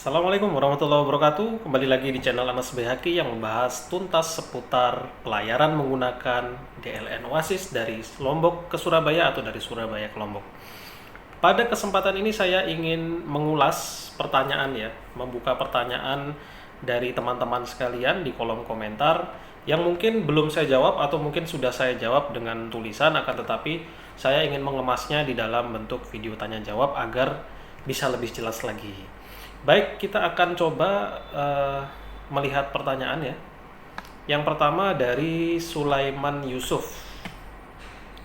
Assalamualaikum warahmatullahi wabarakatuh. Kembali lagi di channel Anas Behaki yang membahas tuntas seputar pelayaran menggunakan DLN Oasis dari Lombok ke Surabaya atau dari Surabaya ke Lombok. Pada kesempatan ini saya ingin mengulas pertanyaan ya, membuka pertanyaan dari teman-teman sekalian di kolom komentar yang mungkin belum saya jawab atau mungkin sudah saya jawab dengan tulisan, akan tetapi saya ingin mengemasnya di dalam bentuk video tanya jawab agar bisa lebih jelas lagi. Baik, kita akan coba melihat pertanyaan ya. Yang pertama dari Sulaiman Yusuf.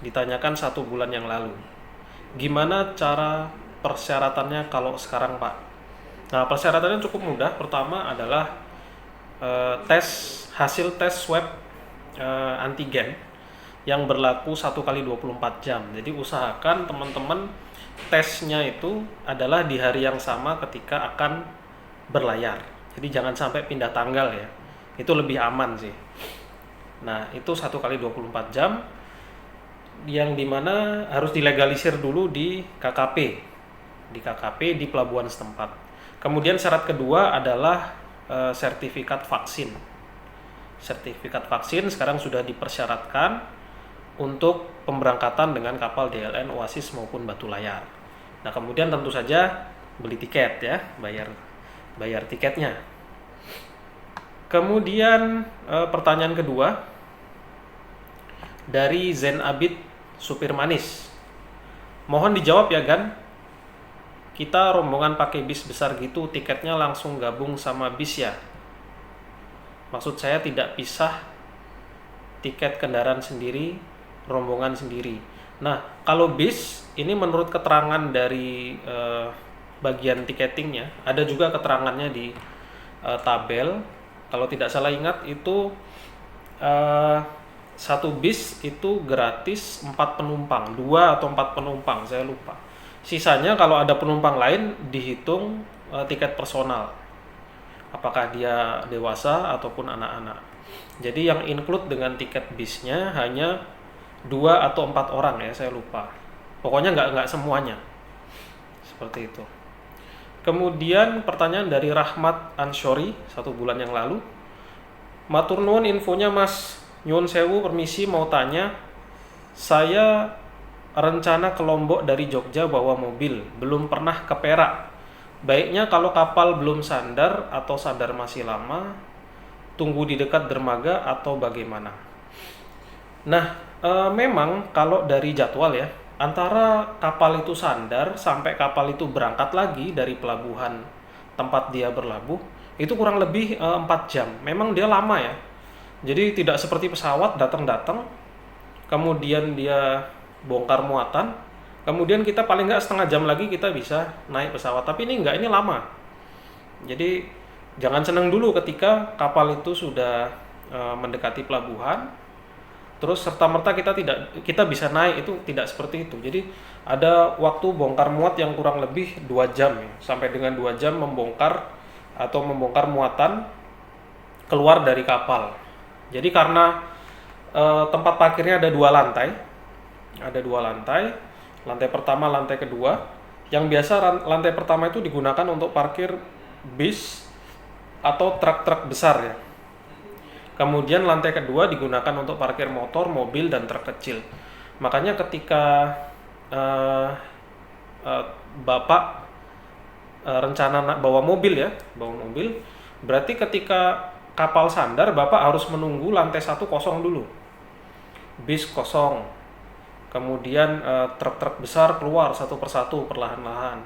Ditanyakan 1 bulan yang lalu. Gimana cara persyaratannya kalau sekarang, Pak? Nah, persyaratannya cukup mudah. Pertama adalah hasil tes swab antigen yang berlaku 1 kali 24 jam. Jadi usahakan teman-teman tesnya itu adalah di hari yang sama ketika akan berlayar. Jadi jangan sampai pindah tanggal ya. Itu lebih aman sih. Nah, itu 1 kali 24 jam yang dimana harus dilegalisir dulu di KKP. Di KKP di pelabuhan setempat. Kemudian syarat kedua adalah sertifikat vaksin. Sertifikat vaksin sekarang sudah dipersyaratkan untuk pemberangkatan dengan kapal DLN Oasis maupun Batu Layar. Nah, kemudian tentu saja beli tiket ya, bayar tiketnya. Kemudian pertanyaan kedua dari Zen Abid Supir Manis. Mohon dijawab ya Gan. Kita rombongan pakai bis besar gitu, tiketnya langsung gabung sama bis ya. Maksud saya tidak pisah tiket kendaraan sendiri, rombongan sendiri. Nah, kalau bis ini menurut keterangan dari bagian tiketingnya, ada juga keterangannya di tabel. Kalau tidak salah ingat itu satu bis itu gratis 4 penumpang, 2 atau 4 penumpang, saya lupa. Sisanya kalau ada penumpang lain dihitung tiket personal. Apakah dia dewasa ataupun anak-anak. Jadi yang include dengan tiket bisnya hanya 2 atau 4 orang ya, saya lupa. Pokoknya nggak semuanya. Seperti itu. Kemudian pertanyaan dari Rahmat Ansyori 1 bulan yang lalu. Matur nuwun infonya Mas. Nyuwun sewu permisi mau tanya. Saya rencana ke Lombok dari Jogja bawa mobil, belum pernah ke Perak. Baiknya kalau kapal belum sandar atau sandar masih lama, tunggu di dekat dermaga atau bagaimana? Nah, memang kalau dari jadwal ya, antara kapal itu sandar sampai kapal itu berangkat lagi dari pelabuhan tempat dia berlabuh, itu kurang lebih 4 jam. Memang dia lama ya. Jadi tidak seperti pesawat datang-datang, kemudian dia bongkar muatan, kemudian kita paling nggak setengah jam lagi kita bisa naik pesawat. Tapi ini enggak, ini lama. Jadi jangan senang dulu ketika kapal itu sudah mendekati pelabuhan, terus serta-merta kita bisa naik, itu tidak seperti itu. Jadi ada waktu bongkar muat yang kurang lebih 2 jam ya, sampai dengan 2 jam membongkar muatan keluar dari kapal. Jadi karena tempat parkirnya ada 2 lantai. Ada 2 lantai. Lantai pertama, lantai kedua. Yang biasa lantai pertama itu digunakan untuk parkir bis atau truk-truk besar ya. Kemudian lantai kedua digunakan untuk parkir motor, mobil, dan truk kecil. Makanya ketika Bapak rencana bawa mobil, berarti ketika kapal sandar Bapak harus menunggu lantai 1 kosong dulu. Bis kosong. Kemudian truk-truk besar keluar satu persatu perlahan-lahan.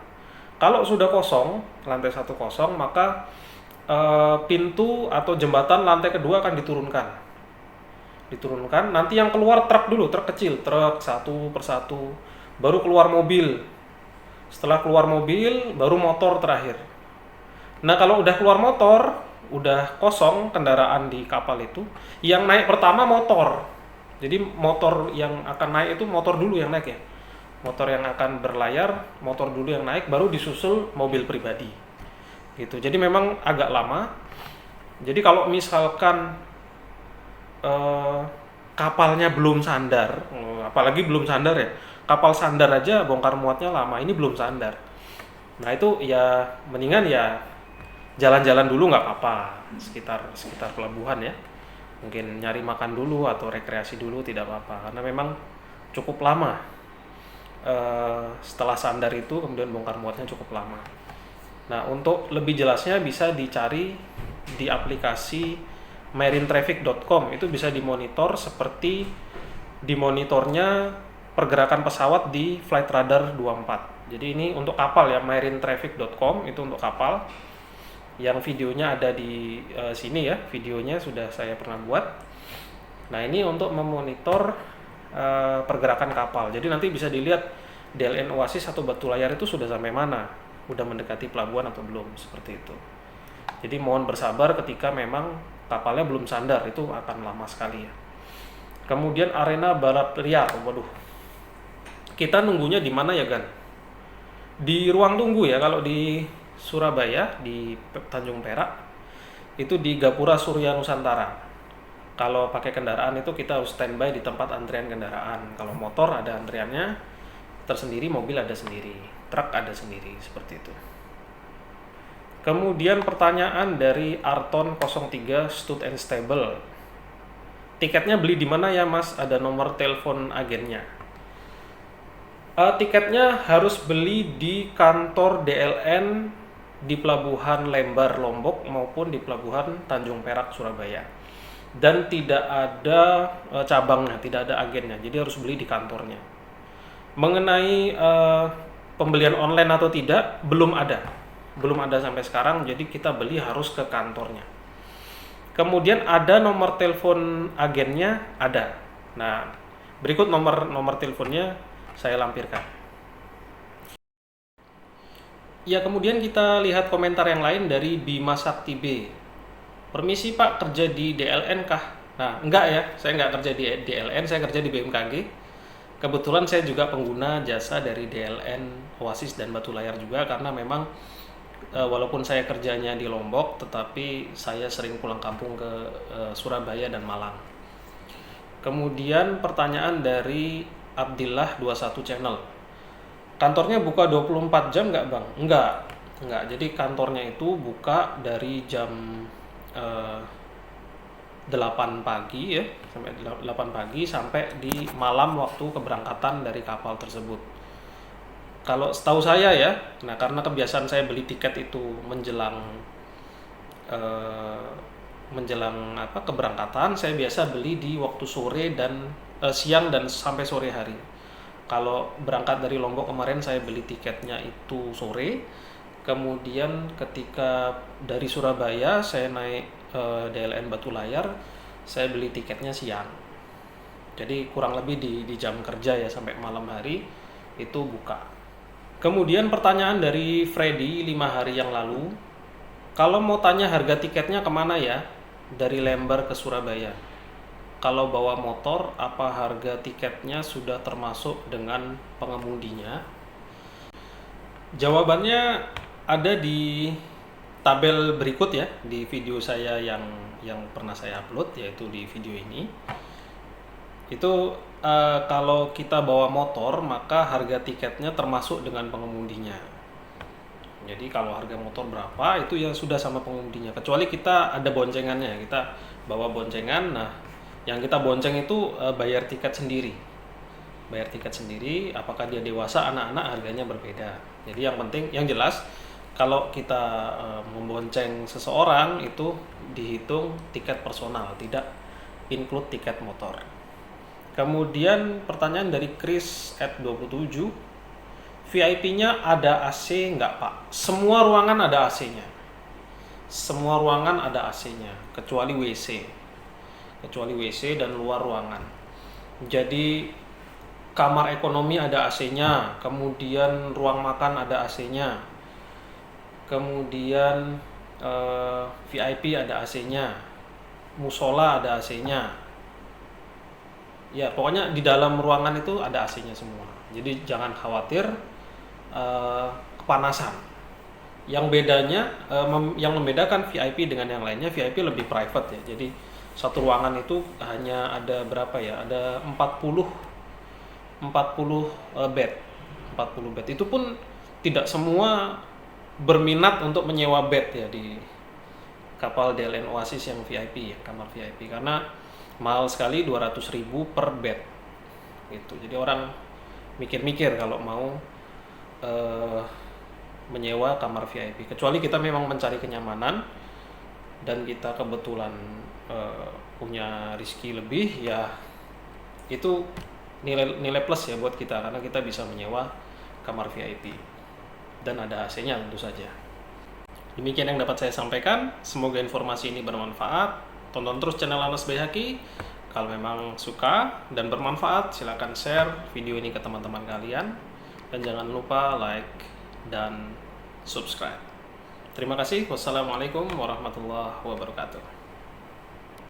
Kalau sudah kosong, lantai 1 kosong, maka pintu atau jembatan lantai kedua akan diturunkan. Nanti yang keluar truk dulu, truk kecil, truk satu persatu, baru keluar mobil. Setelah keluar mobil, baru motor terakhir. Nah, kalau udah keluar motor, udah kosong kendaraan di kapal itu, yang naik pertama motor. Jadi motor yang akan naik itu motor dulu yang naik ya. Motor yang akan berlayar, motor dulu yang naik, baru disusul mobil pribadi. Gitu. Jadi memang agak lama. Jadi kalau misalkan kapalnya belum sandar, apalagi belum sandar ya, kapal sandar aja bongkar muatnya lama, ini belum sandar. Nah itu ya mendingan ya jalan-jalan dulu nggak apa-apa, sekitar sekitar pelabuhan ya. Mungkin nyari makan dulu atau rekreasi dulu tidak apa-apa, karena memang cukup lama. Setelah sandar itu kemudian bongkar muatnya cukup lama. Nah, untuk lebih jelasnya bisa dicari di aplikasi marinetraffic.com. Itu bisa dimonitor seperti dimonitornya pergerakan pesawat di Flight Radar 24. Jadi ini untuk kapal ya, marinetraffic.com itu untuk kapal. Yang videonya ada di sini ya, videonya sudah saya pernah buat. Nah, ini untuk memonitor pergerakan kapal. Jadi nanti bisa dilihat DLN Oasis atau Batu Layar itu sudah sampai mana, udah mendekati pelabuhan atau belum, seperti itu. Jadi mohon bersabar ketika memang kapalnya belum sandar, itu akan lama sekali ya. Kemudian arena balap liar, waduh. Kita nunggunya di mana ya, Gan? Di ruang tunggu ya, kalau di Surabaya di Tanjung Perak itu di Gapura Surya Nusantara. Kalau pakai kendaraan itu kita harus standby di tempat antrian kendaraan. Kalau motor ada antriannya tersendiri, mobil ada sendiri, truk ada sendiri, seperti itu. Kemudian pertanyaan dari Arton 03 Stud and Stable. Tiketnya beli di mana ya, Mas? Ada nomor telepon agennya. Tiketnya harus beli di kantor DLN di Pelabuhan Lembar Lombok maupun di Pelabuhan Tanjung Perak Surabaya. Dan tidak ada cabangnya, tidak ada agennya, jadi harus beli di kantornya. Mengenai pembelian online atau tidak, belum ada sampai sekarang, jadi kita beli harus ke kantornya. Kemudian ada nomor telepon agennya, ada. Nah, berikut nomor teleponnya saya lampirkan. Ya, kemudian kita lihat komentar yang lain dari Bima Sakti B. Permisi Pak, kerja di DLN kah? Nah, enggak ya, saya enggak kerja di DLN, saya kerja di BMKG. Kebetulan saya juga pengguna jasa dari DLN Oasis dan Batu Layar juga, karena memang walaupun saya kerjanya di Lombok, tetapi saya sering pulang kampung ke Surabaya dan Malang. Kemudian pertanyaan dari Abdillah 21 Channel. Kantornya buka 24 jam nggak Bang? Enggak. Jadi kantornya itu buka dari jam 8 pagi ya, sampai 8 pagi sampai di malam waktu keberangkatan dari kapal tersebut. Kalau setahu saya ya, nah karena kebiasaan saya beli tiket itu menjelang keberangkatan, saya biasa beli di waktu sore dan siang dan sampai sore hari. Kalau berangkat dari Lombok kemarin saya beli tiketnya itu sore. Kemudian ketika dari Surabaya saya naik DLN Batu Layar, saya beli tiketnya siang. Jadi kurang lebih di jam kerja ya, sampai malam hari itu buka. Kemudian pertanyaan dari Freddy 5 hari yang lalu, kalau mau tanya harga tiketnya kemana ya? Dari Lembar ke Surabaya. Kalau bawa motor, apa harga tiketnya sudah termasuk dengan pengemudinya? Jawabannya ada di tabel berikut ya, di video saya yang pernah saya upload, yaitu di video ini. Itu kalau kita bawa motor, maka harga tiketnya termasuk dengan pengemudinya. Jadi kalau harga motor berapa, itu yang sudah sama pengemudinya. Kecuali kita ada boncengannya, kita bawa boncengan. Nah, yang kita bonceng itu bayar tiket sendiri. Apakah dia dewasa, anak-anak, harganya berbeda. Jadi yang penting, yang jelas, kalau kita membonceng seseorang itu dihitung tiket personal, tidak include tiket motor. Kemudian pertanyaan dari Chris @27, VIP-nya ada AC nggak Pak? Semua ruangan ada AC-nya. Kecuali WC dan luar ruangan. Jadi kamar ekonomi ada AC-nya, kemudian ruang makan ada AC-nya, kemudian VIP ada AC-nya, musola ada AC-nya. Ya, pokoknya di dalam ruangan itu ada AC-nya semua. Jadi jangan khawatir kepanasan. Yang bedanya, yang membedakan VIP dengan yang lainnya, VIP lebih private ya. Jadi satu ruangan itu hanya ada berapa ya? Ada 40 bed. Itu pun tidak semua berminat untuk menyewa bed ya di kapal DLN Oasis yang VIP ya, kamar VIP, karena mahal sekali 200.000 per bed gitu. Jadi orang mikir-mikir kalau mau eh, menyewa kamar VIP, kecuali kita memang mencari kenyamanan dan kita kebetulan punya rezeki lebih, ya itu nilai nilai plus ya buat kita, karena kita bisa menyewa kamar VIP dan ada AC-nya tentu saja. Demikian yang dapat saya sampaikan, semoga informasi ini bermanfaat. Tonton terus channel Anas Baihaqi. Kalau memang suka dan bermanfaat, silakan share video ini ke teman-teman kalian, dan jangan lupa like dan subscribe. Terima kasih. Wassalamualaikum warahmatullahi wabarakatuh.